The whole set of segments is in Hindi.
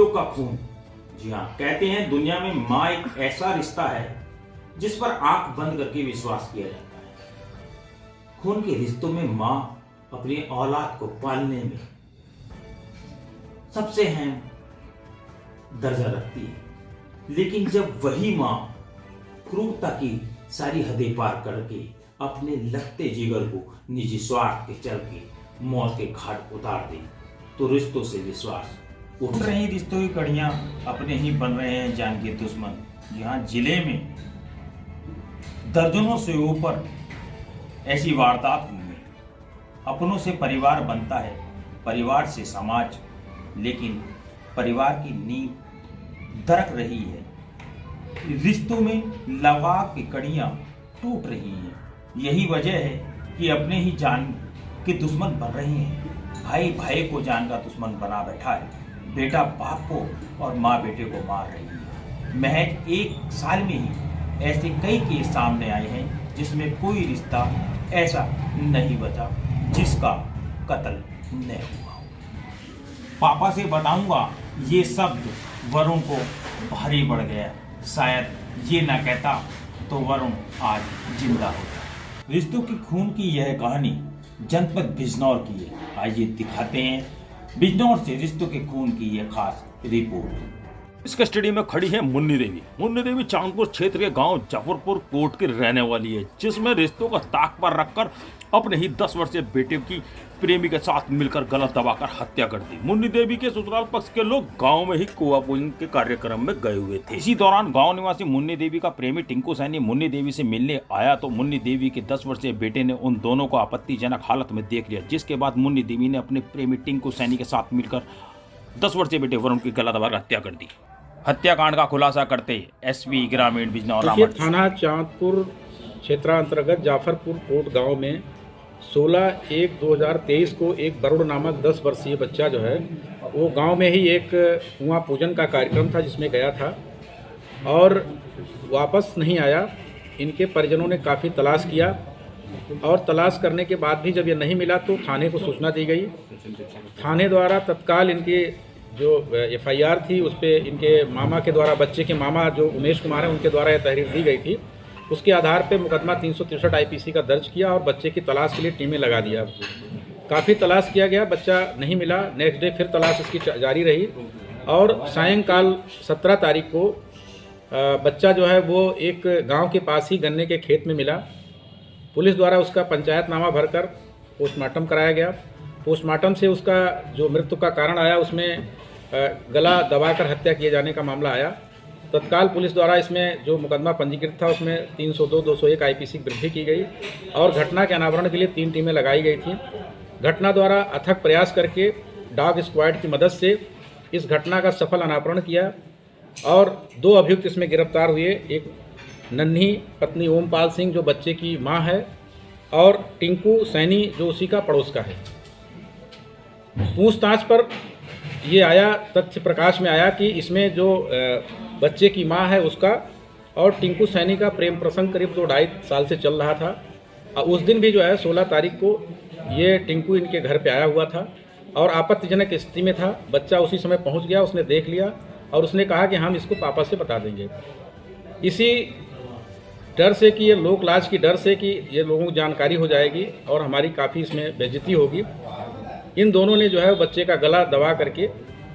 रिश्तों का खून। जी हाँ, कहते हैं दुनिया में माँ एक ऐसा रिश्ता है जिस पर आंख बंद करके विश्वास किया जाता है। खून के रिश्तों में माँ अपनी औलाद को पालने में सबसे अहम दर्जा रखती है, लेकिन जब वही माँ क्रूरता की सारी हदें पार करके अपने लगते जिगर को निजी स्वार्थ के चलते मौत के घाट उतार दे तो रिश्तों से विश्वास उठ रही। रिश्तों की कड़ियां अपने ही बन रहे हैं जान के दुश्मन। यहाँ जिले में दर्जनों से ऊपर ऐसी वारदात हुई है। अपनों से परिवार बनता है, परिवार से समाज, लेकिन परिवार की नींव दरक रही है। रिश्तों में लगाव की कड़ियां टूट रही हैं। यही वजह है कि अपने ही जान के दुश्मन बन रहे हैं। भाई भाई को जान का दुश्मन बना बैठा है। बेटा बाप को और माँ बेटे को मार रही है। महज एक साल में ही ऐसे कई केस सामने आए हैं जिसमें कोई रिश्ता ऐसा नहीं बचा जिसका कत्ल न हुआ। पापा से बताऊंगा ये शब्द वरुण को भारी पड़ गया। शायद ये ना कहता तो वरुण आज जिंदा होता। रिश्तों की खून की यह कहानी जनपद बिजनौर की है। आइए दिखाते हैं बिजनौर से रिश्तों के खून की यह खास रिपोर्ट। इस कस्टडी में खड़ी है मुन्नी देवी। मुन्नी देवी चांदपुर क्षेत्र के गांव जफरपुर कोट की रहने वाली है, जिसमें रिश्तों का ताक पर रखकर अपने ही 10 वर्षीय बेटे की प्रेमी के साथ मिलकर गलत दबाकर हत्या कर दी। मुन्नी देवी के ससुराल पक्ष के लोग गांव में ही कुआ पूजन के कार्यक्रम में गए हुए थे। इसी दौरान गांव निवासी मुन्नी देवी का प्रेमी टिंकू सैनी मुन्नी देवी से मिलने आया तो मुन्नी देवी के 10 वर्षीय बेटे ने उन दोनों को आपत्तिजनक हालत में देख लिया, जिसके बाद मुन्नी देवी ने अपने प्रेमी टिंकू सैनी के साथ मिलकर 10 वर्षीय बेटे वरुण की गला दबाकर हत्या कर दी। हत्याकांड का खुलासा करते एसपी ग्रामीण बिजनौर थाना चांदपुर क्षेत्रांतर्गत जाफरपुर कोट गांव में 16/1/2023 को एक वरुण नामक 10 वर्षीय बच्चा जो है वो गांव में ही एक कुआं पूजन का कार्यक्रम था जिसमें गया था और वापस नहीं आया। इनके परिजनों ने काफ़ी तलाश किया और तलाश करने के बाद भी जब ये नहीं मिला तो थाने को सूचना दी गई। थाने द्वारा तत्काल इनके जो FIR थी उस पर इनके मामा के द्वारा, बच्चे के मामा जो उमेश कुमार हैं उनके द्वारा यह तहरीर दी गई थी। उसके आधार पे मुकदमा 363 IPC का दर्ज किया और बच्चे की तलाश के लिए टीमें लगा दिया। काफ़ी तलाश किया गया, बच्चा नहीं मिला। नेक्स्ट डे फिर तलाश इसकी जारी रही और सायंकाल 17 तारीख को बच्चा जो है वो एक गांव के पास ही गन्ने के खेत में मिला। पुलिस द्वारा उसका पंचायतनामा भरकर पोस्टमार्टम कराया गया। पोस्टमार्टम से उसका जो मृत्यु का कारण आया उसमें गला दबाकर हत्या किए जाने का मामला आया। तत्काल पुलिस द्वारा इसमें जो मुकदमा पंजीकृत था उसमें 302, 201 IPC की वृद्धि की गई और घटना के अनावरण के लिए 3 टीमें लगाई गई थीं। घटना द्वारा अथक प्रयास करके डॉग स्क्वाड की मदद से इस घटना का सफल अनावरण किया और 2 अभियुक्त इसमें गिरफ्तार हुए। एक नन्ही पत्नी ओमपाल सिंह जो बच्चे की माँ है और टिंकू सैनी जो उसी का पड़ोस का है। पूछताछ पर ये आया, तथ्य प्रकाश में आया कि इसमें जो बच्चे की मां है उसका और टिंकू सैनी का प्रेम प्रसंग करीब 2-2.5 साल से चल रहा था। उस दिन भी जो है 16 तारीख को ये टिंकू इनके घर पे आया हुआ था और आपत्तिजनक स्थिति में था। बच्चा उसी समय पहुंच गया, उसने देख लिया और उसने कहा कि हम इसको पापा से बता देंगे। इसी डर से कि ये लोक लाज की डर से कि ये लोगों को जानकारी हो जाएगी और हमारी काफ़ी इसमें बेइज्जती होगी, इन दोनों ने जो है बच्चे का गला दबा करके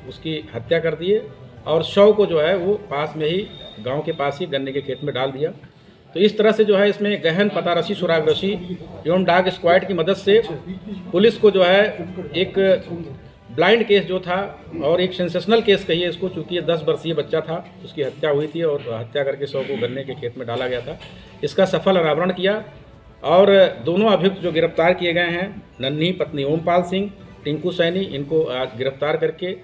उसकी हत्या कर दिए और शव को जो है वो पास में ही गांव के पास ही गन्ने के खेत में डाल दिया। तो इस तरह से जो है इसमें गहन पतारसी, सुरागरसी एवं डॉग स्क्वाड की मदद से पुलिस को जो है एक ब्लाइंड केस जो था और एक सेंसेशनल केस कहिए इसको, चूँकि ये 10 वर्षीय बच्चा था, उसकी हत्या हुई थी और हत्या करके शव को गन्ने के खेत में डाला गया था, इसका सफल अनावरण किया और दोनों अभियुक्त जो गिरफ्तार किए गए हैं, नन्ही पत्नी ओमपाल सिंह, टिंकू सैनी, इनको आज गिरफ्तार करके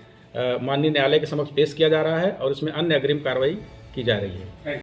माननीय न्यायालय के समक्ष पेश किया जा रहा है और इसमें अन्य अग्रिम कार्रवाई की जा रही है।